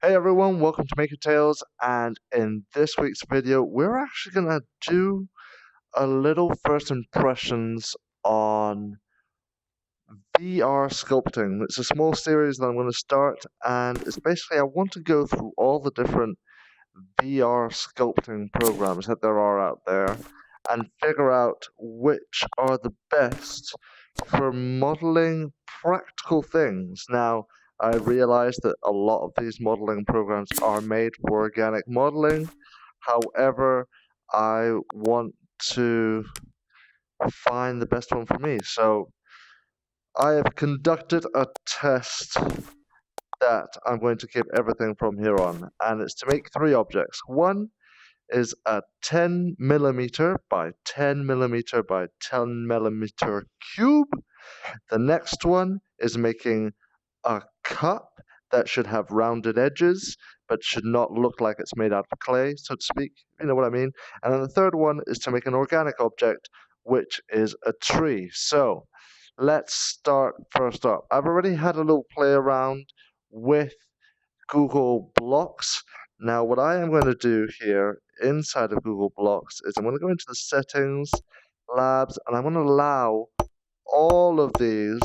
Hey everyone, welcome to Maker Tales, and in this week's video, we're actually gonna do a little first impressions on VR sculpting. It's a small series that I'm going to start, and it's basically I want to go through all the different VR sculpting programs that there are out there and figure out which are the best for modeling practical things. Now, I realize that a lot of these modeling programs are made for organic modeling. However, I want to find the best one for me. So I have conducted a test that I'm going to keep everything from here on, and it's to make three objects. One is a 10 millimeter by 10 millimeter by 10 millimeter cube. The next one is making a cup that should have rounded edges, but should not look like it's made out of clay, so to speak. You know what I mean? And then the third one is to make an organic object, which is a tree. So let's start first up. I've already had a little play around with Google Blocks. Now, what I am going to do here inside of Google Blocks is I'm going to go into the settings, labs, and I'm going to allow all of these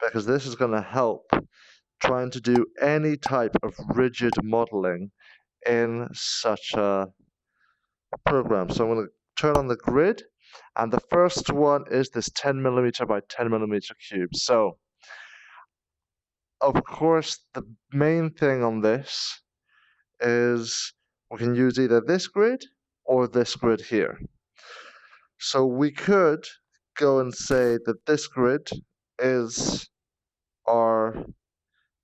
because this is going to help trying to do any type of rigid modeling in such a program. So I'm going to turn on the grid, and the first one is this 10 millimeter by 10 millimeter cube. So, of course, the main thing on this is we can use either this grid or this grid here. So we could go and say that this grid is our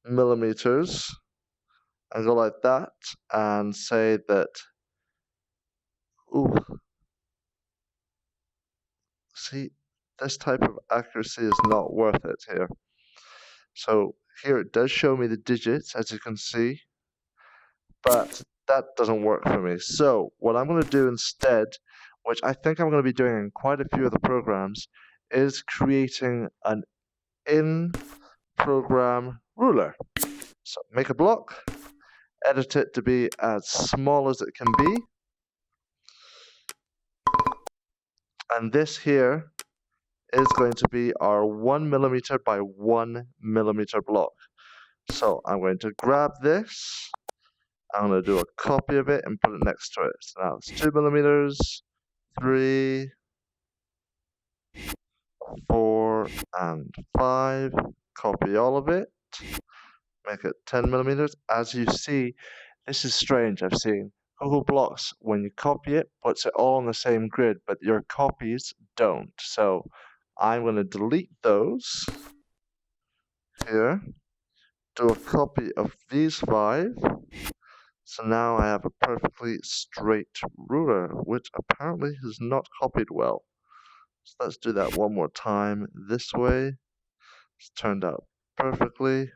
millimeters and go like that and say that, ooh, see, this type of accuracy is not worth it here. So here it does show me the digits, as you can see, but that doesn't work for me. So what I'm going to do instead, which I think I'm going to be doing in quite a few of the programs, is creating an in-program ruler. So make a block, edit it to be as small as it can be, and this here is going to be our 1 millimeter by 1 millimeter block. So I'm going to grab this, I'm going to do a copy of it and put it next to it. So now it's 2 millimeters, 3, 4, and 5. Copy all of it, make it 10 millimeters. As you see, this is strange. I've seen Google Blocks, when you copy it, puts it all on the same grid, but your copies don't. So I'm going to delete those here, do a copy of these 5. So now I have a perfectly straight ruler, which apparently has not copied well. So let's do that one more time this way. It's turned out perfectly.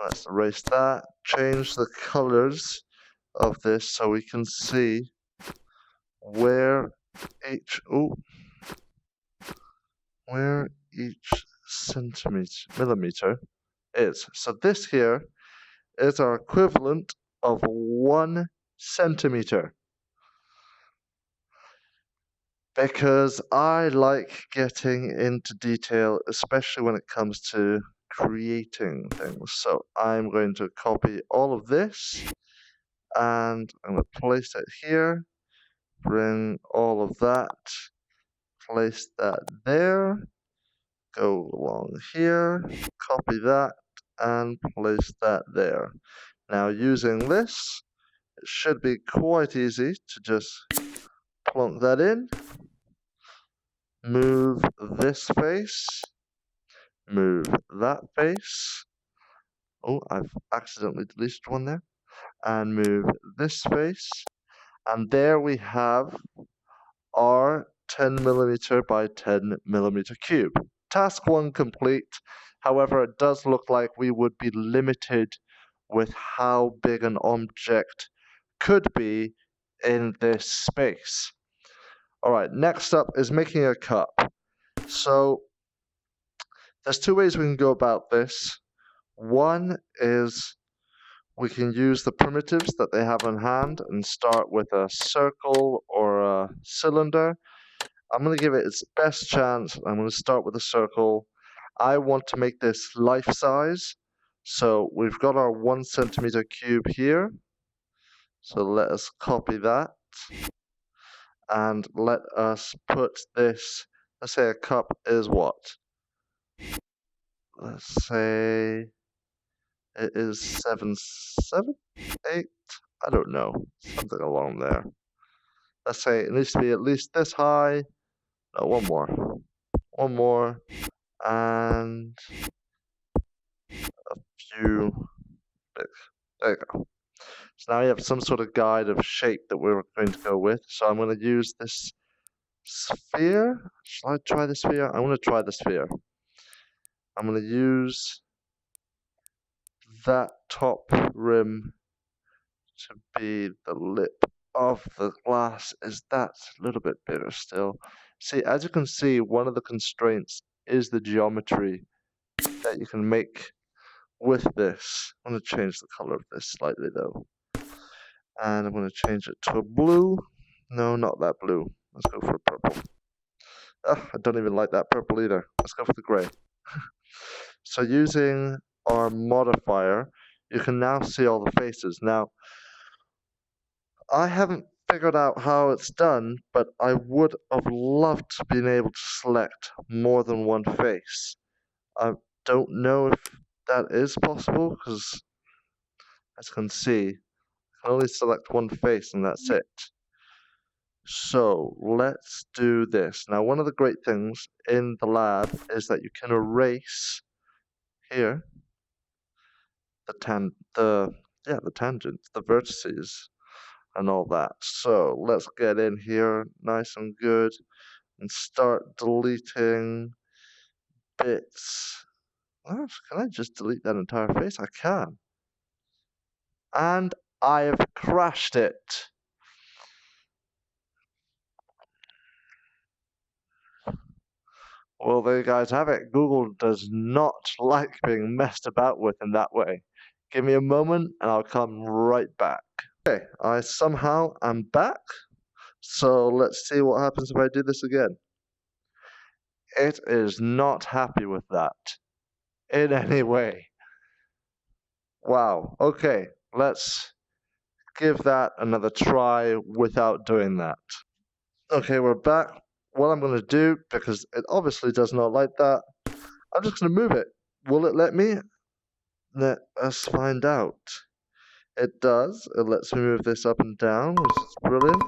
Let's erase that, change the colors of this so we can see where each millimeter is. So this here is our equivalent of 1 centimeter. Because I like getting into detail, especially when it comes to creating things. So I'm going to copy all of this and I'm going to place it here, bring all of that, place that there, go along here, copy that, and place that there. Now using this, it should be quite easy to just plonk that in, move this face, move that face. Oh, I've accidentally deleted one there. And move this face. And there we have our 10 millimeter by 10 millimeter cube. Task 1 complete. However, it does look like we would be limited with how big an object could be in this space. Alright, next up is making a cup. So there's 2 ways we can go about this. One is we can use the primitives that they have on hand and start with a circle or a cylinder. I'm going to give it its best chance. I'm going to start with a circle. I want to make this life size. So we've got our 1 centimeter cube here. So let us copy that. And let us put this, let's say a cup is what? Let's say it is 7, 8, I don't know, something along there. Let's say it needs to be at least this high. No, one more, and a few bits. There you go. So now we have some sort of guide of shape that we're going to go with. So I'm going to use this sphere. Shall I try the sphere? I'm going to try the sphere. I'm going to use that top rim to be the lip of the glass. Is that a little bit bigger still? See, as you can see, one of the constraints is the geometry that you can make with this. I'm going to change the color of this slightly though. And I'm going to change it to a blue. No, not that blue. Let's go for a purple. I don't even like that purple either. Let's go for the gray. So using our modifier, you can now see all the faces. Now, I haven't figured out how it's done, but I would have loved to been able to select more than one face. I don't know if that is possible, because as you can see, I can only select one face and that's it. So let's do this. Now, one of the great things in the lab is that you can erase here the tangents, the vertices, and all that. So let's get in here nice and good and start deleting bits. Oh, can I just delete that entire face? I can. And I have crashed it. Well, there you guys have it. Google does not like being messed about with in that way. Give me a moment and I'll come right back. Okay, I somehow am back. So let's see what happens if I do this again. It is not happy with that in any way. Wow. Okay, let's give that another try without doing that. Okay, we're back. What I'm going to do, because it obviously does not like that, I'm just going to move it. Will it let me? Let us find out. It does. It lets me move this up and down, which is brilliant.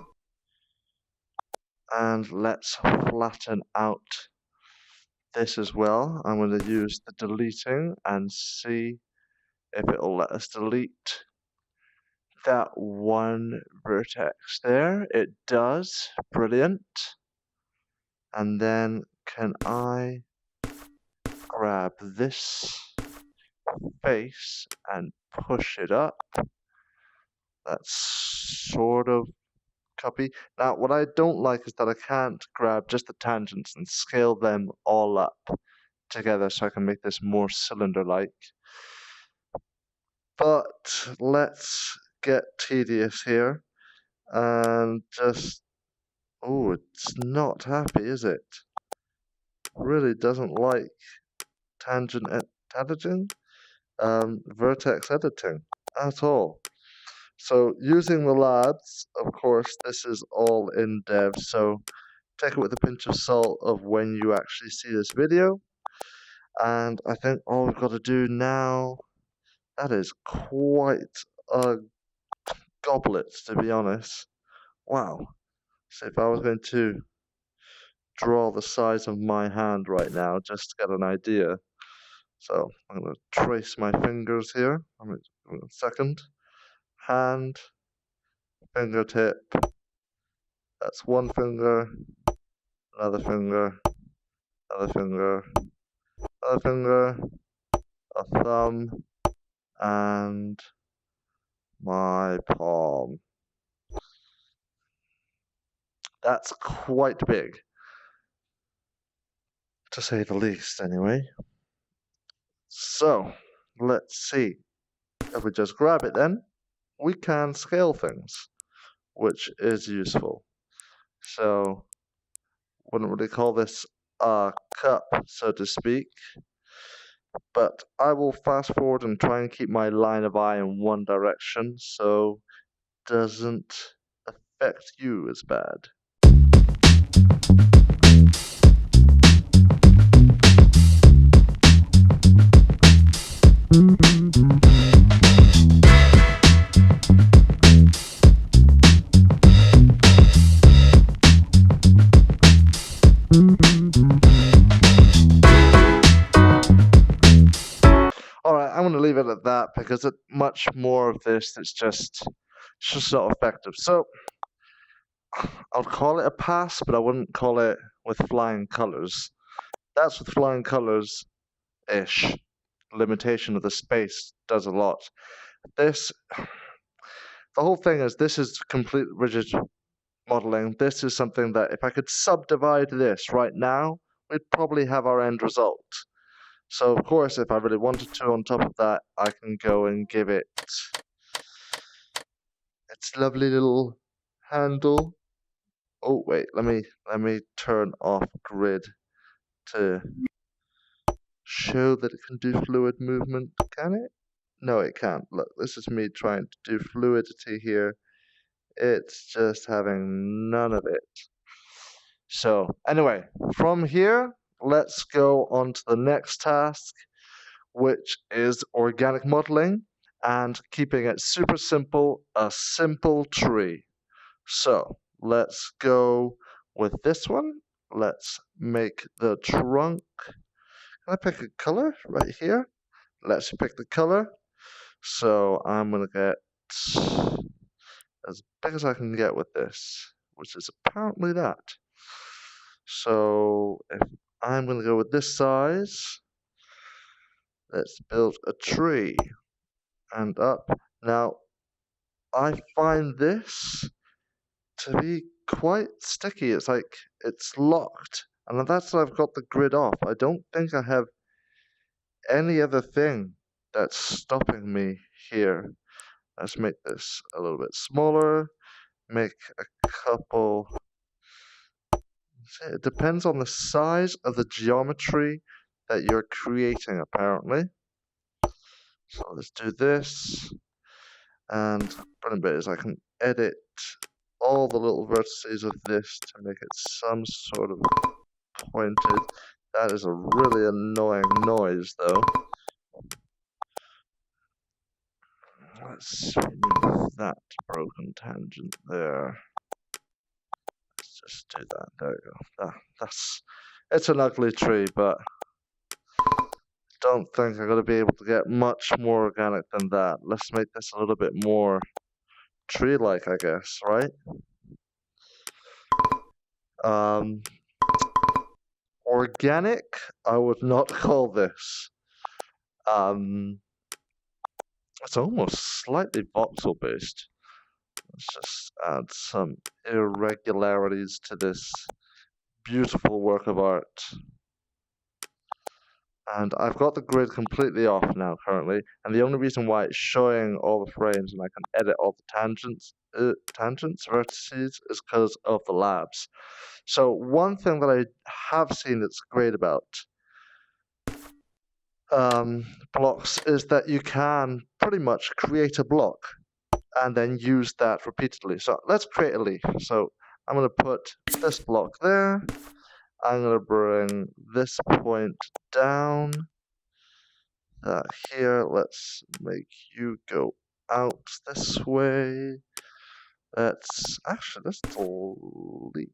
And let's flatten out this as well. I'm going to use the deleting and see if it'll let us delete that one vertex there. It does. Brilliant. And then can I grab this face and push it up? That's sort of copy. Now, what I don't like is that I can't grab just the tangents and scale them all up together so I can make this more cylinder-like. But let's get tedious here and just... Oh, it's not happy, is it? Really doesn't like vertex editing at all. So using the labs, of course, this is all in dev, so take it with a pinch of salt of when you actually see this video. And I think all we've got to do now, that is quite a goblet, to be honest. Wow. So if I was going to draw the size of my hand right now, just to get an idea. So I'm going to trace my fingers here. I'm going to second. Hand, fingertip. That's one finger, another finger, another finger, another finger, a thumb, and my palm. That's quite big, to say the least, anyway. So, let's see. If we just grab it then, we can scale things, which is useful. So, wouldn't really call this a cup, so to speak, but I will fast forward and try and keep my line of eye in one direction so it doesn't affect you as bad. Alright, I'm going to leave it at that because much more of this it's just not effective. So, I'll call it a pass, but I wouldn't call it with flying colors. That's with flying colors-ish. Limitation of the space does a lot. The whole thing is, this is complete rigid modeling. This is something that if I could subdivide this right now, we'd probably have our end result. So of course, if I really wanted to, on top of that, I can go and give it its lovely little handle. Oh wait, let me turn off grid to show that it can do fluid movement. Can it? No, it can't. Look, this is me trying to do fluidity here. It's just having none of it. So anyway, from here, let's go on to the next task, which is organic modeling and keeping it super simple, a simple tree. So let's go with this one. Let's make the trunk. Can I pick a color right here? Let's pick the color. So I'm gonna get as big as I can get with this, which is apparently that. So if I'm gonna go with this size, let's build a tree and up. Now, I find this to be quite sticky. It's like it's locked, and that's why I've got the grid off. I don't think I have any other thing that's stopping me here. Let's make this a little bit smaller, make a couple. It depends on the size of the geometry that you're creating, apparently. So let's do this, and brilliant bit is I can edit all the little vertices of this to make it some sort of pointed. That is a really annoying noise, though. Let's remove that broken tangent there. Let's just do that. There we go. It's an ugly tree, but don't think I'm going to be able to get much more organic than that. Let's make this a little bit more tree-like, I guess, right? Organic, I would not call this. It's almost slightly voxel-based. Let's just add some irregularities to this beautiful work of art. And I've got the grid completely off now currently, and the only reason why it's showing all the frames and I can edit all the vertices, is because of the labs. So one thing that I have seen that's great about blocks is that you can pretty much create a block and then use that repeatedly. So let's create a leaf. So I'm going to put this block there. I'm going to bring this point down. Here, let's make you go out this way. Let's delete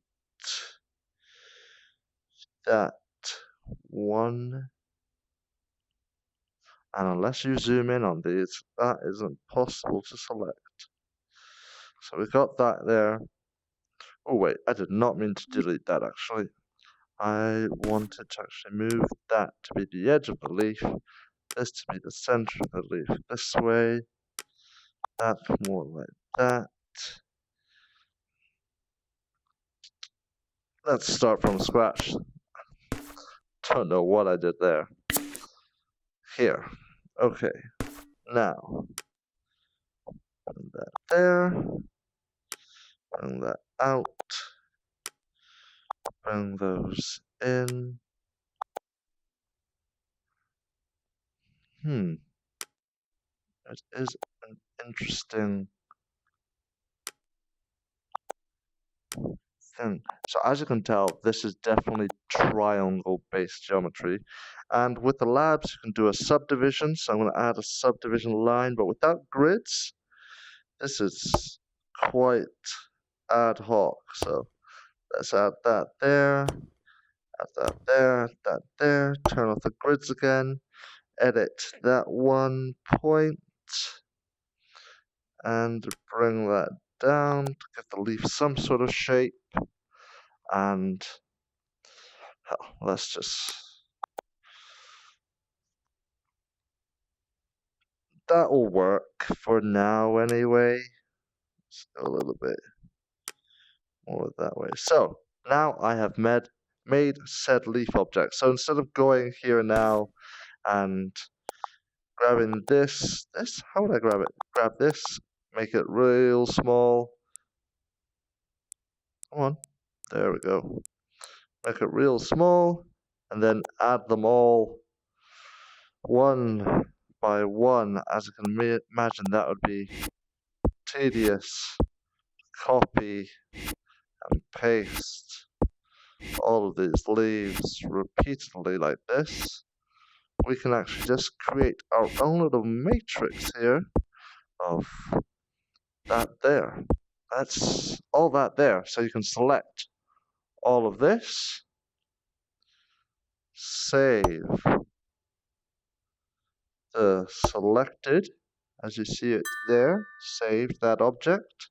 that one. And unless you zoom in on these, that isn't possible to select. So we've got that there. Oh wait, I did not mean to delete that actually. I wanted to actually move that to be the edge of the leaf, this to be the center of the leaf this way, that more like that. Let's start from scratch. Don't know what I did there. Here. Okay. Now, there. Bring that out. Bring those in. It is an interesting thing. So as you can tell, this is definitely triangle-based geometry. And with the labs, you can do a subdivision. So I'm going to add a subdivision line, but without grids. This is quite ad hoc. So let's add that there, add that there, add that there. Turn off the grids again. Edit that 1 point. And bring that down to give the leaf some sort of shape. And hell, let's just, that'll work for now anyway. Let's go a little bit more that way. So now I have made said leaf object. So instead of going here now and grabbing this, how would I grab it? Grab this, make it real small. Come on, there we go. Make it real small, and then add them all one by one. As you can imagine, that would be tedious. Copy and paste all of these leaves repeatedly like this. We can actually just create our own little matrix here of that there. That's all that there. So you can select all of this, save the selected, as you see it there, save that object,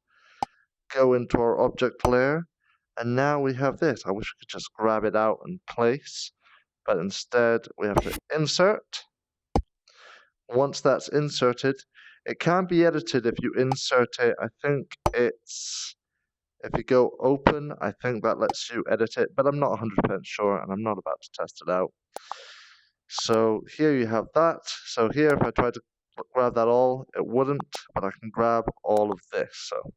go into our object layer, and now we have this. I wish we could just grab it out and place, but instead we have to insert. Once that's inserted, it can be edited if you insert it. I think it's, if you go open, I think that lets you edit it, but I'm not 100% sure, and I'm not about to test it out. So here you have that. So here, if I try to grab that all, it wouldn't, but I can grab all of this. So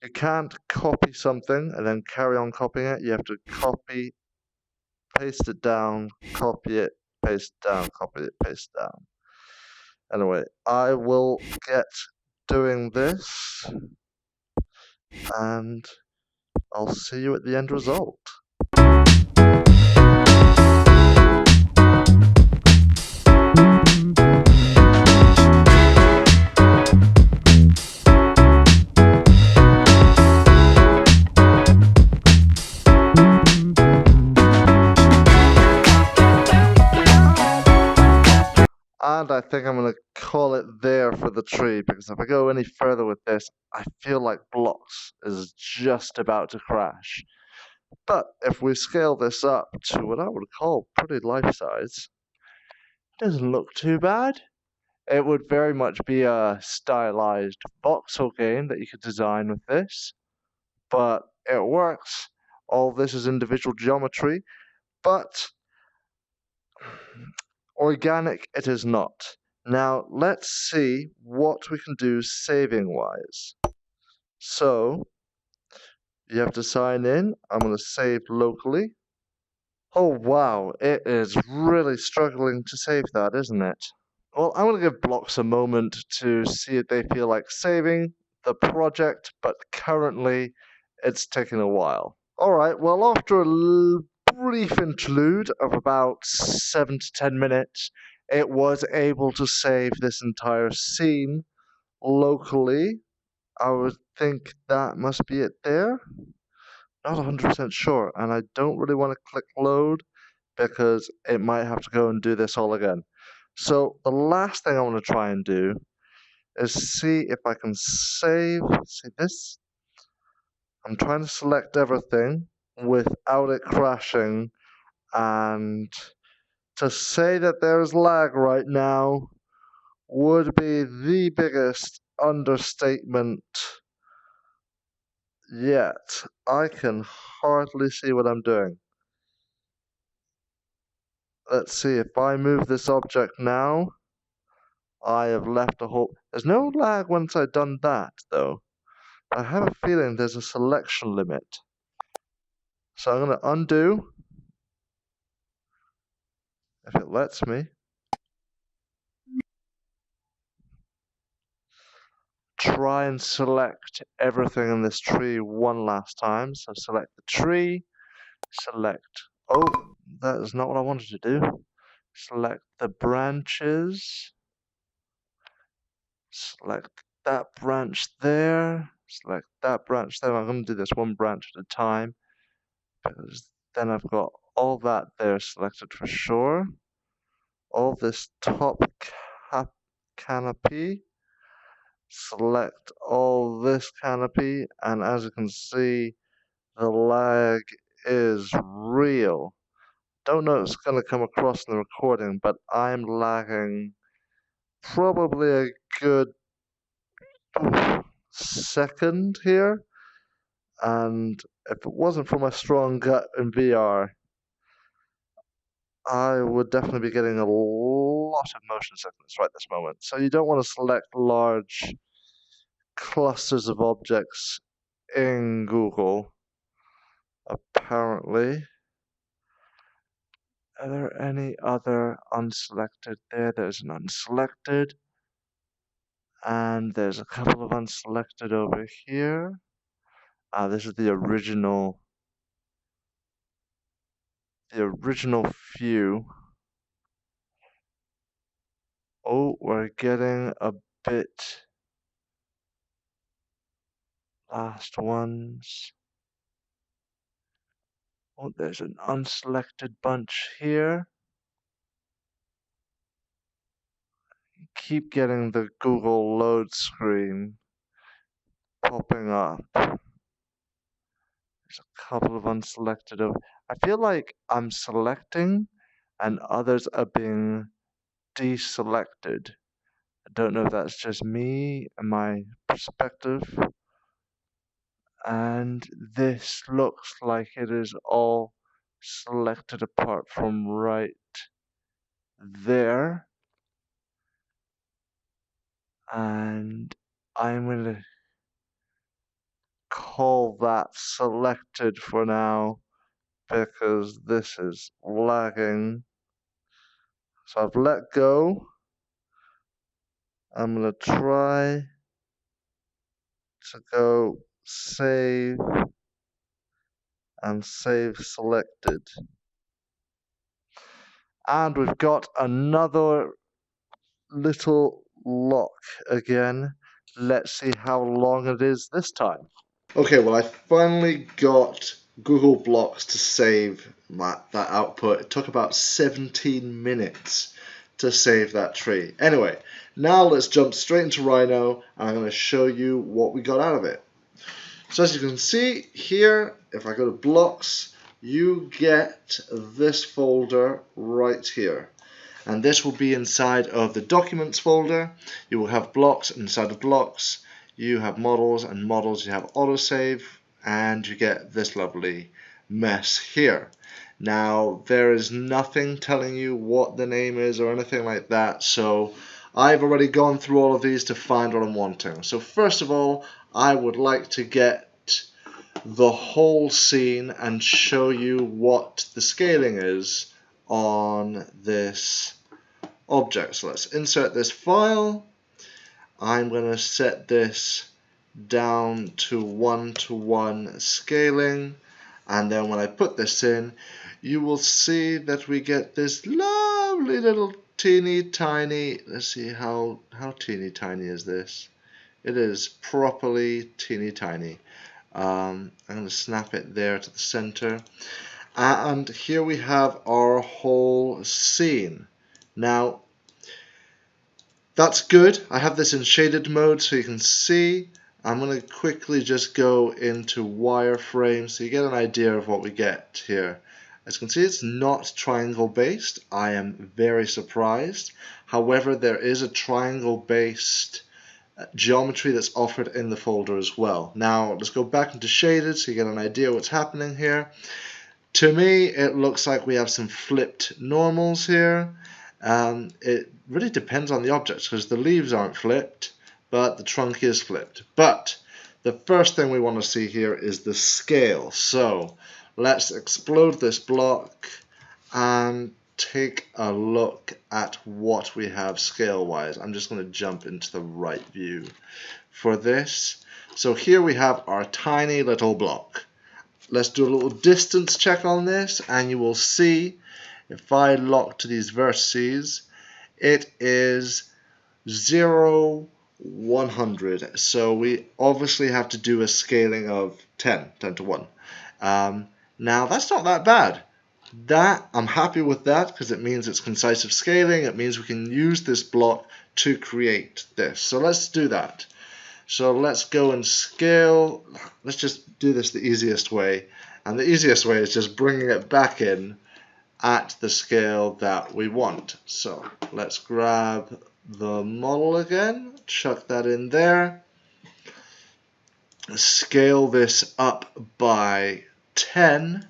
you can't copy something and then carry on copying it. You have to copy, paste it down, copy it, paste down, copy it, paste down. Anyway, I will get doing this, and I'll see you at the end result. And I think I'm going to call it there for the tree, because if I go any further with this, I feel like Blocks is just about to crash. But if we scale this up to what I would call pretty life size, it doesn't look too bad. It would very much be a stylized voxel game that you could design with this, but it works. All this is individual geometry, but organic it is not. Now let's see what we can do saving wise. So you have to sign in. I'm going to save locally. Oh wow, it is really struggling to save that, isn't it? Well, I'm going to give Blocks a moment to see if they feel like saving the project, but currently it's taking a while. Alright, well, after a brief interlude of about 7 to 10 minutes, it was able to save this entire scene locally. I would think that must be it there. Not 100% sure, and I don't really want to click load because it might have to go and do this all again. So the last thing I want to try and do is see if I can save, see this? I'm trying to select everything without it crashing, and to say that there's lag right now would be the biggest understatement yet. I can hardly see what I'm doing. Let's see, if I move this object now, I have left a hole. There's no lag once I've done that, though. I have a feeling there's a selection limit. So I'm going to undo, if it lets me. Try and select everything in this tree one last time. So select the tree, select, oh, that is not what I wanted to do. Select the branches, select that branch there, select that branch there. I'm going to do this one branch at a time, because then I've got all that there selected for sure. All this top canopy, select all this canopy, and as you can see, the lag is real. Don't know if it's going to come across in the recording, but I'm lagging probably a good second here. And if it wasn't for my strong gut in VR, I would definitely be getting a lot of motion sickness right this moment. So you don't want to select large clusters of objects in Google, apparently. Are there any other unselected there? There's an unselected. And there's a couple of unselected over here. This is the original few. Oh, we're getting a bit last ones. Oh, there's an unselected bunch here. Keep getting the Google load screen popping up. There's a couple of unselected over. I feel like I'm selecting and others are being deselected. I don't know if that's just me and my perspective. And this looks like it is all selected apart from right there. And I'm going to call that selected for now because this is lagging. So I've let go. I'm going to try to go save and save selected. And we've got another little lock again. Let's see how long it is this time. Okay, well I finally got Google Blocks to save that output. It took about 17 minutes to save that tree. Anyway, now let's jump straight into Rhino and I'm going to show you what we got out of it. So as you can see here, if I go to Blocks, you get this folder right here. And this will be inside of the Documents folder. You will have Blocks, inside of Blocks you have Models, and Models you have Autosave, and you get this lovely mess here. Now there is nothing telling you what the name is or anything like that, so I've already gone through all of these to find what I'm wanting. So first of all, I would like to get the whole scene and show you what the scaling is on this object. So let's insert this file. I'm going to set this down to 1:1 scaling, and then when I put this in, you will see that we get this lovely little teeny tiny, let's see how teeny tiny is this. It is properly teeny tiny. I'm going to snap it there to the center. And here we have our whole scene. Now, that's good. I have this in shaded mode so you can see. I'm going to quickly just go into wireframe so you get an idea of what we get here. As you can see, it's not triangle based. I am very surprised. However, there is a triangle based geometry that's offered in the folder as well. Now let's go back into shaded so you get an idea what's happening here. To me, it looks like we have some flipped normals here, It really depends on the objects because the leaves aren't flipped, but the trunk is flipped. But the first thing we want to see here is the scale. So let's explode this block and take a look at what we have scale-wise. I'm just going to jump into the right view for this. So here we have our tiny little block. Let's do a little distance check on this, and you will see if I lock to these vertices, it is 0, 100. So we obviously have to do a scaling of 10 to 1. Now that's not that bad. I'm happy with that because it means it's concise scaling. It means we can use this block to create this. So let's do that. So let's go and scale. Let's just do this the easiest way. And the easiest way is just bringing it back in at the scale that we want. So let's grab the model again, chuck that in there, scale this up by 10,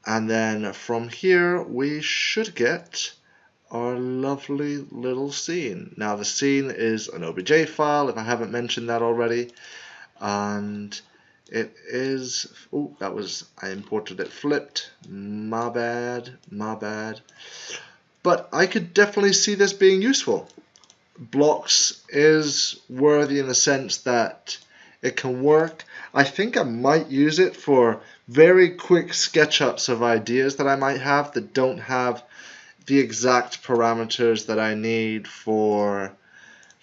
and then from here we should get our lovely little scene. Now the scene is an OBJ file, if I haven't mentioned that already, and it is, oh, that was, I imported it flipped, my bad. But I could definitely see this being useful. Blocks is worthy in the sense that it can work. I think I might use it for very quick sketch-ups of ideas that I might have that don't have the exact parameters that I need for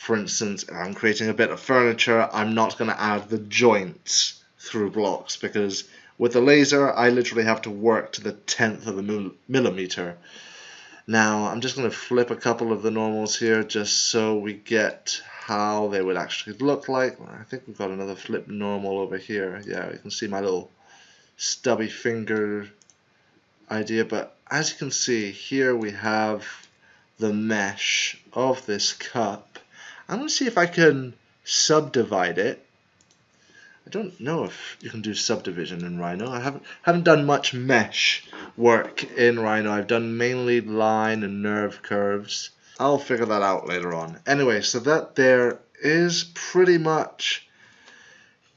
instance, if I'm creating a bit of furniture, I'm not going to add the joints through blocks because with the laser, I literally have to work to the 10th of a millimeter. Now, I'm just going to flip a couple of the normals here just so we get how they would actually look like. I think we've got another flip normal over here. Yeah, you can see my little stubby finger idea, but as you can see here we have the mesh of this cup. I'm going to see if I can subdivide it. I don't know if you can do subdivision in Rhino. I haven't done much mesh work in Rhino. I've done mainly line and nerve curves. I'll figure that out later on. Anyway, so that there is pretty much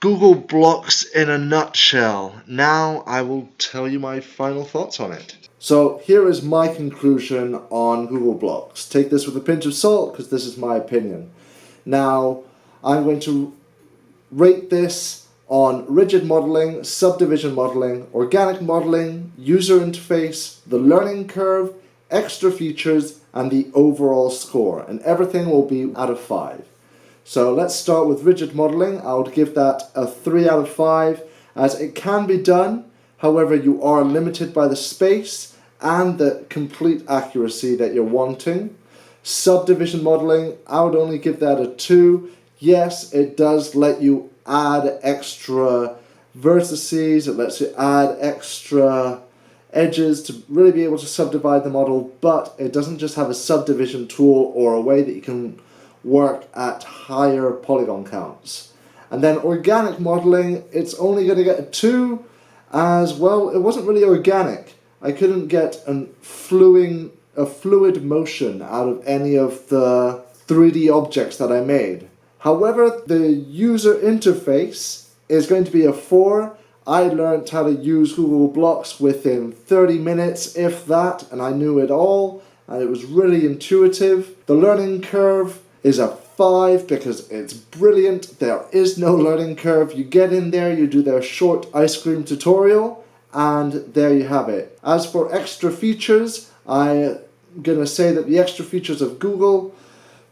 Google Blocks in a nutshell. Now I will tell you my final thoughts on it. So here is my conclusion on Google Blocks. Take this with a pinch of salt because this is my opinion. Now I'm going to rate this on rigid modeling, subdivision modeling, organic modeling, user interface, the learning curve, extra features, and the overall score. And everything will be out of 5. So let's start with rigid modeling. I would give that a 3 out of 5 as it can be done. However, you are limited by the space and the complete accuracy that you're wanting. Subdivision modeling, I would only give that a 2. Yes, it does let you add extra vertices, it lets you add extra edges to really be able to subdivide the model, but it doesn't just have a subdivision tool or a way that you can work at higher polygon counts. And then organic modeling, it's only going to get a 2 as well. It wasn't really organic. I couldn't get a fluid motion out of any of the 3D objects that I made. However, the user interface is going to be a 4. I learned how to use Google Blocks within 30 minutes, if that, and I knew it all, and it was really intuitive. The learning curve is a 5 because it's brilliant. There is no learning curve. You get in there, you do their short ice cream tutorial, and there you have it. As for extra features, I'm going to say that the extra features of Google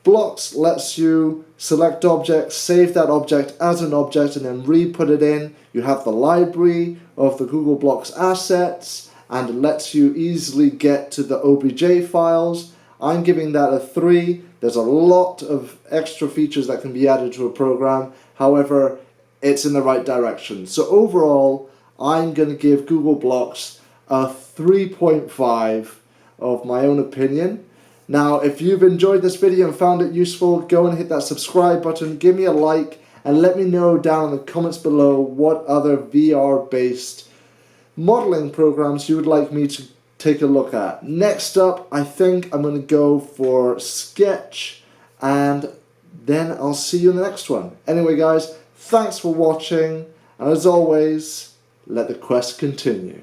Blocks lets you select objects, save that object as an object, and then re-put it in. You have the library of the Google Blocks assets, and it lets you easily get to the OBJ files. I'm giving that a 3. There's a lot of extra features that can be added to a program. However, it's in the right direction. So overall, I'm going to give Google Blocks a 3.5 of my own opinion. Now, if you've enjoyed this video and found it useful, go and hit that subscribe button, give me a like, and let me know down in the comments below what other VR-based modeling programs you would like me to take a look at. Next up, I think I'm going to go for Sketch, and then I'll see you in the next one. Anyway guys, thanks for watching, and as always, let the quest continue.